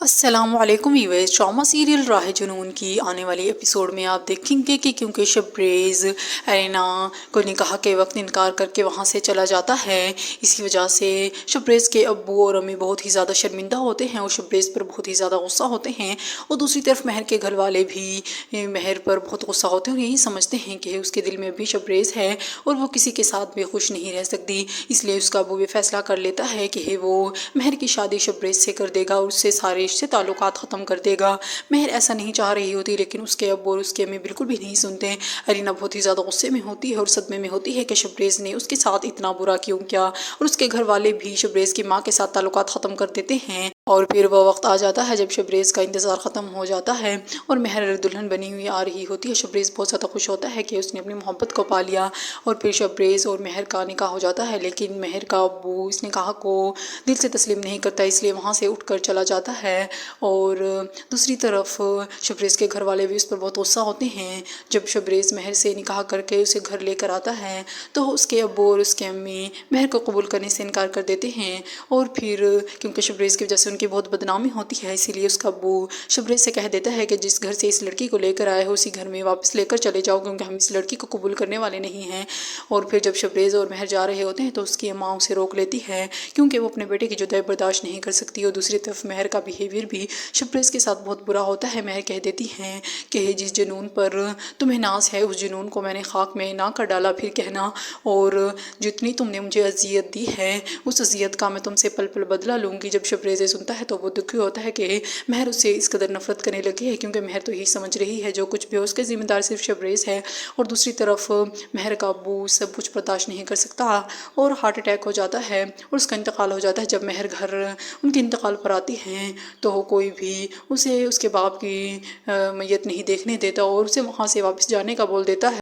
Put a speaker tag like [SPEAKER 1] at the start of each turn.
[SPEAKER 1] السلام علیکم viewers, drama serial راہ جنون کی آنے والی ایپیسوڈ میں آپ دیکھیں گے کہ کیونکہ شبریز ارینا کو نکاح کے وقت انکار کر کے وہاں سے چلا جاتا ہے، اسی وجہ سے شبریز کے ابو اور امی بہت ہی زیادہ شرمندہ ہوتے ہیں اور شبریز پر بہت ہی زیادہ غصہ ہوتے ہیں، اور دوسری طرف مہر کے گھر والے بھی مہر پر بہت غصہ ہوتے ہیں اور یہی سمجھتے ہیں کہ اس کے دل میں بھی شبریز ہے اور وہ کسی کے ساتھ بھی خوش نہیں رہ سکتی، اس لیے اس کا ابو یہ فیصلہ کر لیتا ہے کہ وہ مہر کی شادی شبریز سے کر دے گا اور اس سے سارے سے تعلقات ختم کر دے گا۔ مہر ایسا نہیں چاہ رہی ہوتی، لیکن اس کے ابو اور اس کے امی بالکل بھی نہیں سنتے۔ ارینا بہت ہی زیادہ غصے میں ہوتی ہے اور صدمے میں ہوتی ہے کہ شبریز نے اس کے ساتھ اتنا برا کیوں کیا، اور اس کے گھر والے بھی شبریز کی ماں کے ساتھ تعلقات ختم کر دیتے ہیں، اور پھر وہ وقت آ جاتا ہے جب شبریز کا انتظار ختم ہو جاتا ہے اور مہر دلہن بنی ہوئی آ رہی ہوتی ہے۔ شبریز بہت زیادہ خوش ہوتا ہے کہ اس نے اپنی محبت کو پا لیا، اور پھر شبریز اور مہر کا نکاح ہو جاتا ہے، لیکن مہر کا ابو اس نکاح کو دل سے تسلیم نہیں کرتا، اس لیے وہاں سے اٹھ کر چلا جاتا ہے، اور دوسری طرف شبریز کے گھر والے بھی اس پر بہت غصہ ہوتے ہیں۔ جب شبریز مہر سے نکاح کر کے اسے گھر لے کر آتا ہے تو اس کے ابو اور اس کے امی مہر کو قبول کرنے سے انکار کر دیتے ہیں، اور پھر کیونکہ شبریز کی وجہ سے ان کی بہت بدنامی ہوتی ہے، اسی لیے اس کا ابو شبریز سے کہہ دیتا ہے کہ جس گھر سے اس لڑکی کو لے کر آئے ہو اسی گھر میں واپس لے کر چلے جاؤ، کیونکہ ہم اس لڑکی کو قبول کرنے والے نہیں ہیں۔ اور پھر جب شبریز اور مہر جا رہے ہوتے ہیں تو اس کی ماں اسے روک لیتی ہے، کیونکہ وہ اپنے بیٹے کی جدائی برداشت نہیں کر سکتی، اور دوسری طرف مہر کا بیہیویئر بھی شبریز کے ساتھ بہت برا ہوتا ہے۔ مہر کہہ دیتی ہیں کہ جس جنون پر تمہیں ناز ہے اس جنون کو میں نے خاک میں نہ کر ڈالا، پھر کہنا، اور جتنی تم نے مجھے اذیت دی ہے اس اذیت کا میں تم سے پل پل بدلہ لوں گی۔ جب شبریز سنتا ہے تو وہ دکھی ہوتا ہے کہ مہر اس سے اس قدر نفرت کرنے لگی ہے، کیونکہ مہر تو یہی سمجھ رہی ہے جو کچھ بھی ہو اس کے ذمہ دار صرف شبریز ہے، اور دوسری طرف مہر کا ابو سب کچھ برداشت نہیں کر سکتا اور ہارٹ اٹیک ہو جاتا ہے اور اس کا انتقال ہو جاتا ہے۔ جب مہر گھر ان کے انتقال پر آتی ہیں تو کوئی بھی اسے اس کے باپ کی میت نہیں دیکھنے دیتا اور اسے وہاں سے واپس جانے کا بول دیتا ہے۔